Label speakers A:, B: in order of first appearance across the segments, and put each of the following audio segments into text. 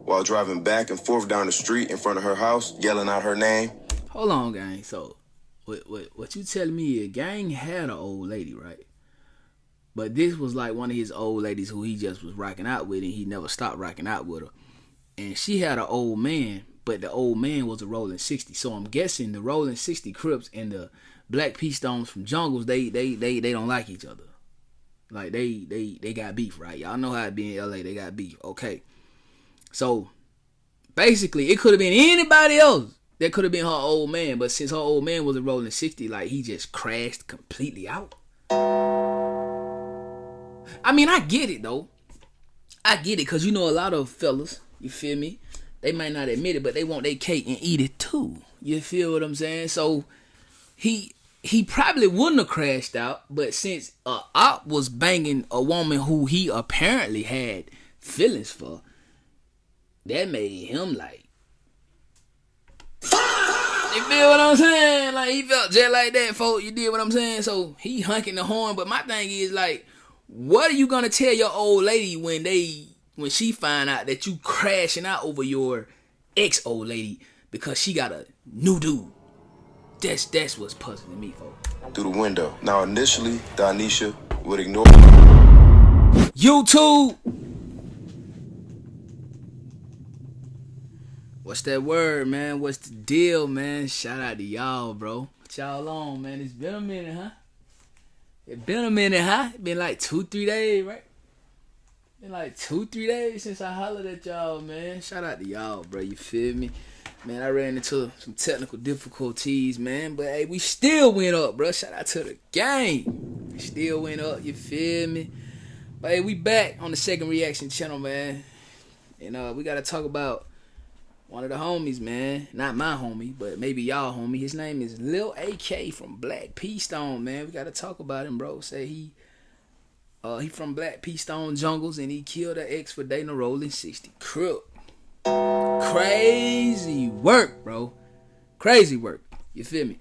A: while driving back and forth down the street in front of her house, yelling out her name.
B: Hold on, gang. So, what you telling me is gang had an old lady, right? But this was like one of his old ladies who he just was rocking out with, and he never stopped rocking out with her. And she had an old man, but the old man was a rolling 60. So I'm guessing the rolling 60 Crips and the Black P Stones from Jungles, they don't like each other. Like they got beef, right? Y'all know how it be in LA, they got beef. Okay. So basically it could have been anybody else that could have been her old man, but since her old man was a rolling 60, like he just crashed completely out. I mean, I get it though. I get it, because you know a lot of fellas, you feel me? They might not admit it, but they want their cake and eat it too. You feel what I'm saying? So he probably wouldn't have crashed out, but since Opp was banging a woman who he apparently had feelings for, that made him like, you feel what I'm saying? Like he felt just like that, folks. You did what I'm saying? So he hunking the horn. But my thing is like, what are you gonna tell your old lady when she find out that you crashing out over your ex old lady because she got a new dude? That's what's puzzling me, folks.
A: Through the window. Now initially, Donisha would ignore
B: YouTube. What's that word, man? What's the deal, man? Shout out to y'all, bro. What y'all on, man? It's been a minute, huh? It been a minute, huh? It been like 2-3 days, right? Been like 2-3 days since I hollered at y'all, man. Shout out to y'all, bro. You feel me? Man, I ran into some technical difficulties, man. But, hey, we still went up, bro. Shout out to the gang. We still went up, you feel me? But, hey, we back on the Second Reaction channel, man. And we got to talk about one of the homies, man. Not my homie, but maybe y'all homie. His name is Lil AK from Black P Stone, man. We got to talk about him, bro. Say he from Black P Stone Jungles, and he killed her ex for dating a rolling 60 Crip. Crazy work, bro. Crazy work. You feel me?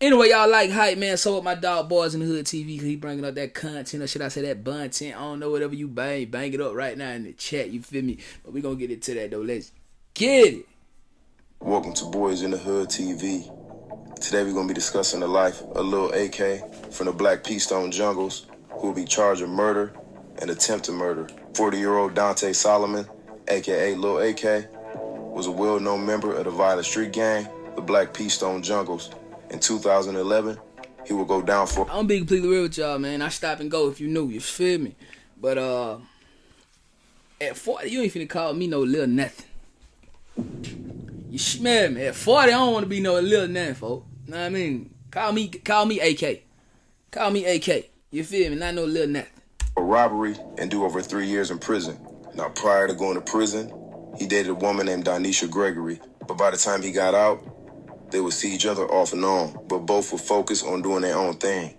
B: Anyway, y'all like hype, man. So with my dog Boys in the Hood TV, he bringing up that content, or should I say that buntent? I don't know, whatever you bang it up right now in the chat. You feel me? But we gonna get into that though. Let's get it.
A: Welcome to Boys in the Hood TV. Today we're going to be discussing the life of Lil AK from the Black P Stone Jungles, who will be charged with murder and attempted murder. 40-year-old Dante Solomon, aka Lil AK, was a well-known member of the violent street gang, the Black P Stone Jungles. In 2011, he will go down for...
B: I'm gonna be completely real with y'all, man. I stop and go if you knew, you feel me? But at 40, you ain't finna call me no Lil Nothing. You smell me. At 40, I don't want to be no Lil Nothing, folks. Know what I mean? Call me AK. Call me AK. You feel me? Not no Lil Nothing.
A: For robbery and do over 3 years in prison. Now, prior to going to prison, he dated a woman named Donisha Gregory. But by the time he got out, they would see each other off and on. But both would focus on doing their own thing.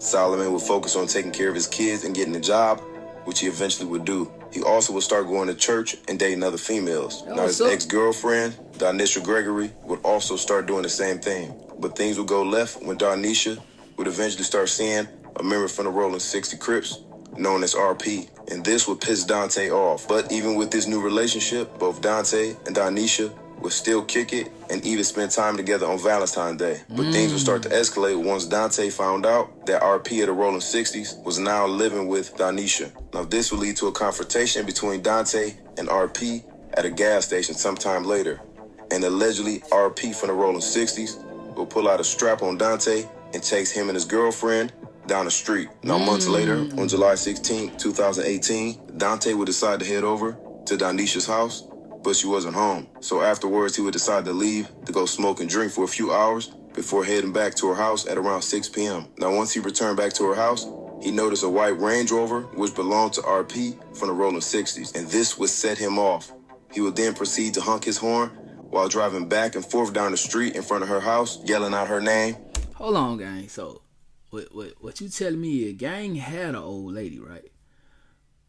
A: Solomon would focus on taking care of his kids and getting a job, which he eventually would do. He also would start going to church and dating other females. Now his ex-girlfriend, Donisha Gregory, would also start doing the same thing. But things would go left when Donisha would eventually start seeing a member from the Rolling 60 Crips, known as RP. And this would piss Dante off. But even with this new relationship, both Dante and Donisha would still kick it and even spend time together on Valentine's Day. But things would start to escalate once Dante found out that RP of the Rolling 60s was now living with Donisha. Now this would lead to a confrontation between Dante and RP at a gas station sometime later. And allegedly RP from the Rolling 60s will pull out a strap on Dante and takes him and his girlfriend down the street. Now months later, on July 16, 2018, Dante would decide to head over to Donisha's house, but she wasn't home. So afterwards, he would decide to leave to go smoke and drink for a few hours before heading back to her house at around 6 p.m. Now, once he returned back to her house, he noticed a white Range Rover, which belonged to RP from the Rolling 60s, and this would set him off. He would then proceed to honk his horn while driving back and forth down the street in front of her house, yelling out her name.
B: Hold on, gang. So, what you telling me is gang had an old lady, right?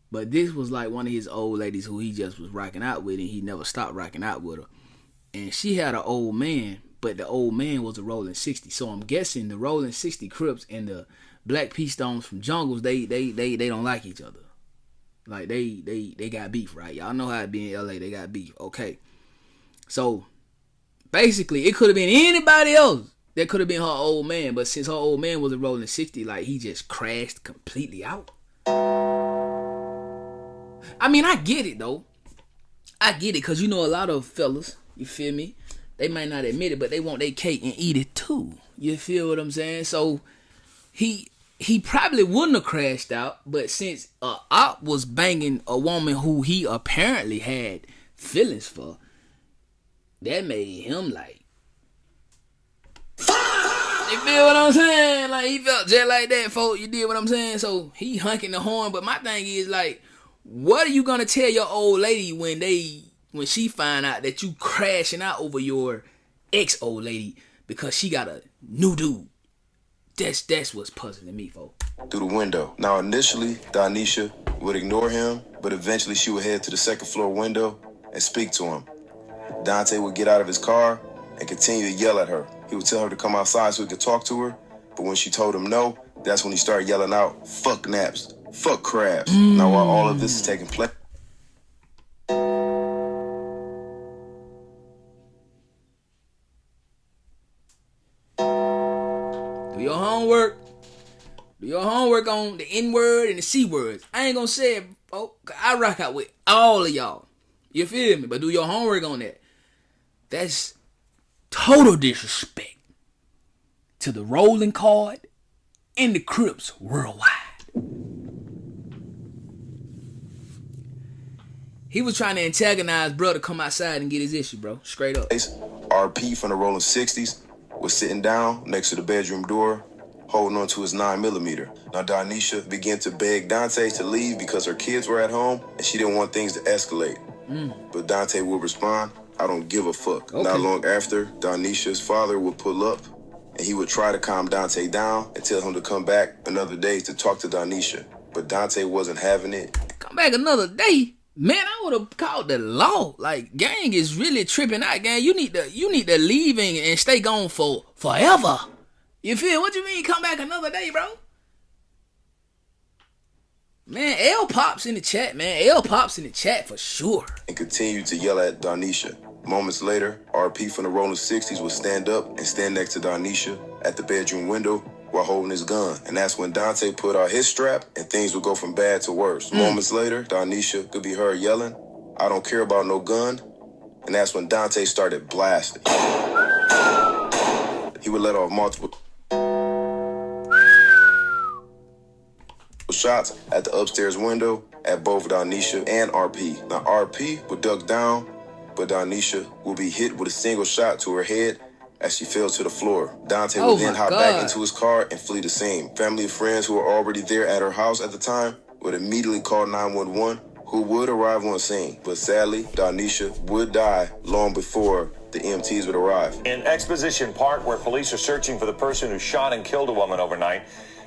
B: But this was like one of his old ladies who he just was rocking out with, and he never stopped rocking out with her. And she had an old man, but the old man was a Rolling 60. So I'm guessing the Rolling 60 Crips and the Black P Stones from Jungles, they don't like each other. Like they got beef, right? Y'all know how it be in LA. They got beef. Okay. So basically, it could have been anybody else. That could have been her old man, but since her old man was a rolling 60, like he just crashed completely out. I mean, I get it though. I get it, cause you know a lot of fellas, you feel me? They might not admit it, but they want their cake and eat it too. You feel what I'm saying? So he probably wouldn't have crashed out, but since Opp was banging a woman who he apparently had feelings for, that made him like, you feel what I'm saying? Like, he felt just like that, folks. You did what I'm saying? So he hunking the horn. But my thing is, like, what are you gonna tell your old lady when she find out that you crashing out over your ex old lady because she got a new dude? That's what's puzzling me, folks.
A: Through the window. Now, initially, Donisha would ignore him, but eventually she would head to the second floor window and speak to him. Dante would get out of his car and continue to yell at her. He would tell her to come outside so he could talk to her, but when she told him no, that's when he started yelling out, "Fuck naps, fuck crabs." Now, while all of this is taking place,
B: Do your homework. Do your homework on the N word and the C words. I ain't gonna say it, folks. I rock out with all of y'all. You feel me? But do your homework on that. That's total disrespect to the rolling card and the CRIPS worldwide. He was trying to antagonize bro to come outside and get his issue, bro. Straight up.
A: RP from the rolling 60s was sitting down next to the bedroom door, holding on to his 9mm. Now, Donisha began to beg Dante to leave because her kids were at home and she didn't want things to escalate. But Dante would respond, "I don't give a fuck." Okay. Not long after, Donisha's father would pull up and he would try to calm Dante down and tell him to come back another day to talk to Donisha. But Dante wasn't having it.
B: Come back another day? Man, I would have called the law. Like, gang is really tripping out, gang. You need to leave and stay gone for forever. You feel? What you mean come back another day, bro? Man, L Pops in the chat, man. L Pops in the chat for sure.
A: And continued to yell at Donisha. Moments later, RP from the rolling 60s would stand up and stand next to Donisha at the bedroom window while holding his gun. And that's when Dante put out his strap and things would go from bad to worse. Moments later, Donisha could be heard yelling, "I don't care about no gun." And that's when Dante started blasting. He would let off multiple shots at the upstairs window at both Donisha and RP. Now, RP would duck down, but Donisha would be hit with a single shot to her head as she fell to the floor. Dante would then hop back into his car and flee the scene. Family and friends who were already there at her house at the time would immediately call 911, who would arrive on scene. But sadly, Donisha would die long before the EMTs would arrive.
C: In Exposition Park, where police are searching for the person who shot and killed a woman overnight,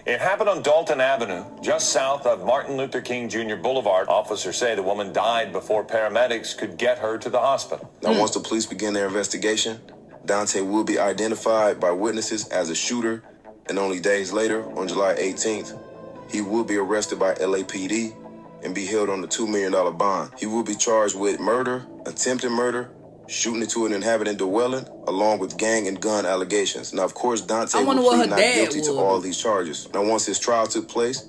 C: it happened on Dalton Avenue, just south of Martin Luther King Jr. Boulevard. Officers say the woman died before paramedics could get her to the hospital.
A: Now, once the police began their investigation, Dante will be identified by witnesses as a shooter, and only days later, on July 18th, he will be arrested by LAPD and be held on a $2 million bond. He will be charged with murder, attempted murder, shooting into an inhabitant dwelling, along with gang and gun allegations. Now, of course, Dante will plead not guilty to all these charges. Now, once his trial took place,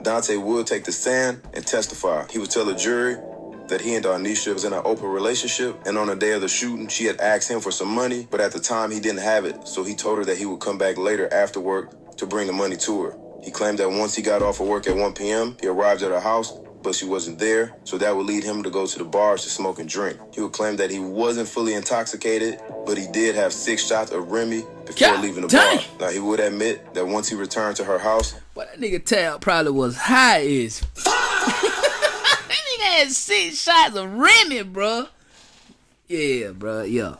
A: Dante would take the stand and testify. He would tell the jury that he and Donisha was in an open relationship, and on the day of the shooting, she had asked him for some money, but at the time, he didn't have it, so he told her that he would come back later after work to bring the money to her. He claimed that once he got off of work at 1 p.m., he arrived at her house, but she wasn't there, so that would lead him to go to the bars to smoke and drink. He would claim that he wasn't fully intoxicated, but he did have 6 shots of Remy before leaving the bar. Now, he would admit that once he returned to her house...
B: Well, that nigga Tab probably was high as fuck. That nigga had 6 shots of Remy, bro. Yeah, bro, yeah.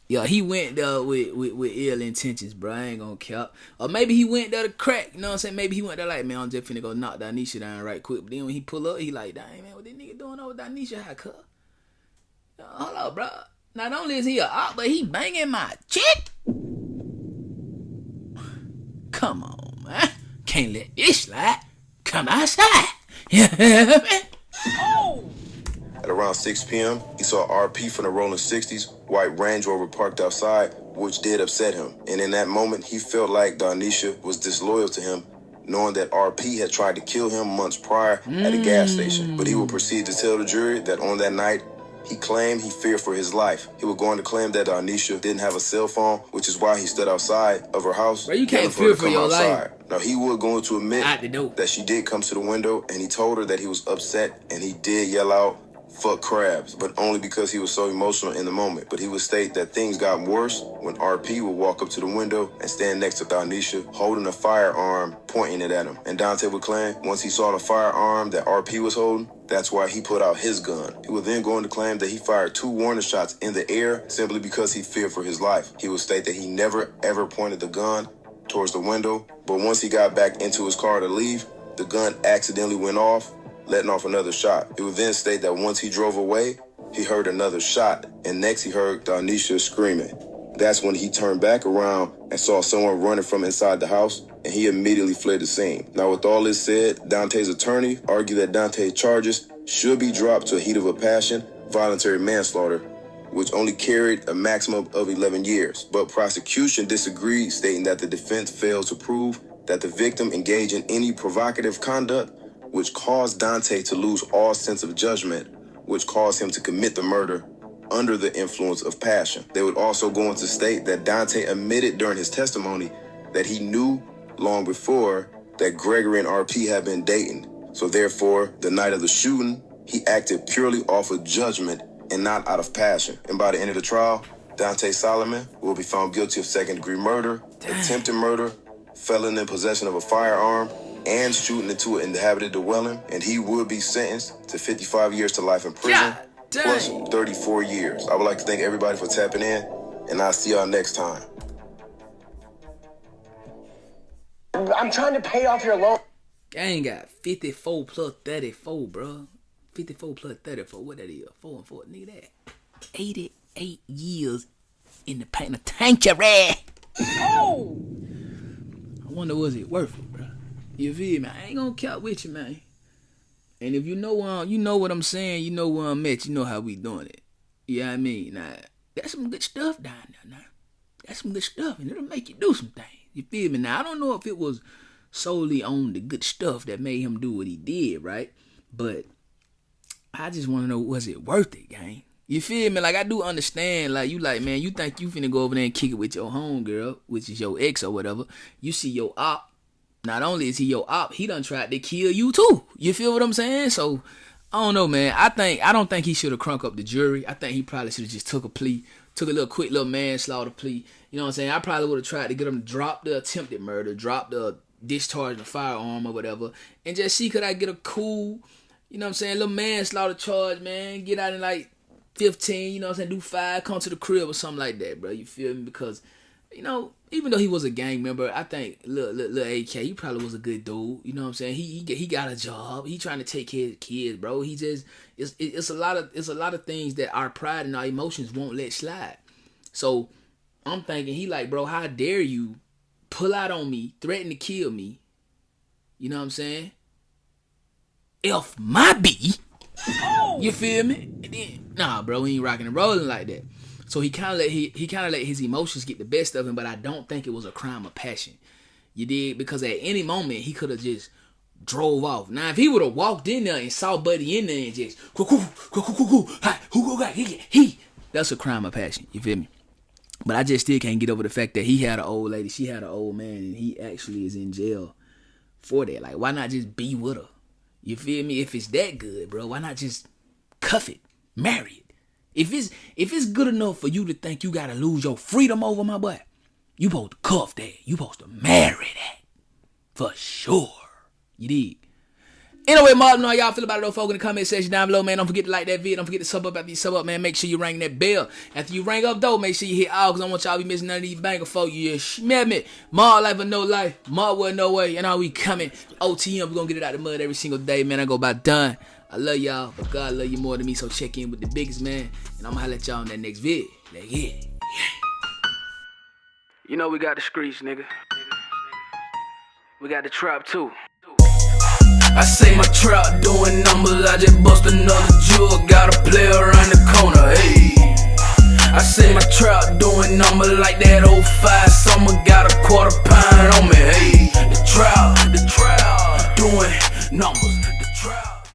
B: Yeah, he went there with ill intentions, bro. I ain't gonna cap. Or maybe he went there to crack, you know what I'm saying? Maybe he went there like, man, I'm just finna go knock Donisha down right quick. But then when he pull up, he like, dang, man, what this nigga doing over Donisha? How cut? Hold up, bro. Not only is he a op, but he banging my chick? Come on, man. Can't let this slide. Come outside. You know what I mean?
A: around 6 p.m., he saw RP from the rolling 60s, white Range Rover parked outside, which did upset him. And in that moment, he felt like Darnisha was disloyal to him, knowing that RP had tried to kill him months prior at a gas station. But he would proceed to tell the jury that on that night, he claimed he feared for his life. He was going to claim that Darnisha didn't have a cell phone, which is why he stood outside of her house.
B: Bro, you can't fear for your life.
A: Now, he was going to admit that she did come to the window, and he told her that he was upset, and he did yell out, "Fuck crabs," but only because he was so emotional in the moment. But he would state that things got worse when RP would walk up to the window and stand next to Darnisha, holding a firearm, pointing it at him. And Dante would claim once he saw the firearm that RP was holding, that's why he put out his gun. He would then go on to claim that he fired 2 warning shots in the air simply because he feared for his life. He would state that he never ever pointed the gun towards the window, but once he got back into his car to leave, the gun accidentally went off, letting off another shot. It would then state that once he drove away, he heard another shot, and next he heard Darnisha screaming. That's when he turned back around and saw someone running from inside the house, and he immediately fled the scene. Now, with all this said, Dante's attorney argued that Dante's charges should be dropped to a heat of a passion, voluntary manslaughter, which only carried a maximum of 11 years. But prosecution disagreed, stating that the defense failed to prove that the victim engaged in any provocative conduct which caused Dante to lose all sense of judgment, which caused him to commit the murder under the influence of passion. They would also go on to state that Dante admitted during his testimony that he knew long before that Gregory and RP had been dating. So therefore, the night of the shooting, he acted purely off of judgment and not out of passion. And by the end of the trial, Dante Solomon will be found guilty of second-degree murder, attempted murder, felon in possession of a firearm, and shooting into an inhabited dwelling, and he would be sentenced to 55 years to life in prison, plus 34 years. I would like to thank everybody for tapping in, and I'll see y'all next time.
D: I'm trying to pay off your loan.
B: Gang got 54 plus 34, bro. 54 plus 34, what that is? 4 and 4, nigga, that 88 years in the penitentiary. Oh! I wonder, was it worth it, bro? You feel me? I ain't gonna count with you, man. And if you know what I'm saying, you know where I'm at, you know how we doing it. You know what I mean? Now, that's some good stuff down there, now. That's some good stuff, and it'll make you do some things. You feel me? Now, I don't know if it was solely on the good stuff that made him do what he did, right? But I just want to know, was it worth it, gang? You feel me? Like, I do understand, like, you like, man, you think you finna go over there and kick it with your homegirl, which is your ex or whatever. You see your op. Not only is he your op, he done tried to kill you too. You feel what I'm saying? So, I don't know, man. I don't think he should have crunk up the jury. I think he probably should have just took a plea, took a quick little manslaughter plea. You know what I'm saying? I probably would have tried to get him to drop the attempted murder, drop the discharge the firearm or whatever, and just see could I get a cool, you know what I'm saying, little manslaughter charge, man. Get out in like 15, you know what I'm saying, do 5, come to the crib or something like that, bro. You feel me? Because, you know, even though he was a gang member, I think little AK, he probably was a good dude. You know what I'm saying? He got a job. He trying to take care of the kids, bro. He just it's a lot of things that our pride and our emotions won't let slide. So I'm thinking he like, bro, how dare you pull out on me, threaten to kill me? You know what I'm saying? F my B. You feel me? And then, nah, bro, he ain't rocking and rolling like that. So he kind of let his emotions get the best of him, but I don't think it was a crime of passion. You dig? Because at any moment he could have just drove off. Now if he would have walked in there and saw Buddy in there and just that's a crime of passion. You feel me? But I just still can't get over the fact that he had an old lady, she had an old man, and he actually is in jail for that. Like, why not just be with her? You feel me? If it's that good, bro, why not just cuff it, marry it? If it's good enough for you to think you gotta lose your freedom over, my boy, you supposed to cuff that. You supposed to marry that. For sure. You dig? Anyway, Mark, know how y'all feel about it, though, folks, in the comment section down below, man. Don't forget to like that video. Don't forget to sub up after you sub up, man. Make sure you ring that bell. After you ring up, though, make sure you hit all, because I don't want y'all to be missing none of these banger, folks. You smell me. Mark life or no life. Mark well no way. And how we coming. OTM, we gonna get it out the mud every single day, man. I go by done. I love y'all, but God love you more than me, so check in with the biggest, man. And I'm gonna holler at y'all in that next vid. Like, yeah. You know we got the streets, nigga. We got the trap, too. I say my trap doing numbers, I just bust another jewel, got a player around the corner, hey. I say my trap doing numbers like that 05 summer, got a quarter pound on me, hey. The trap doing numbers.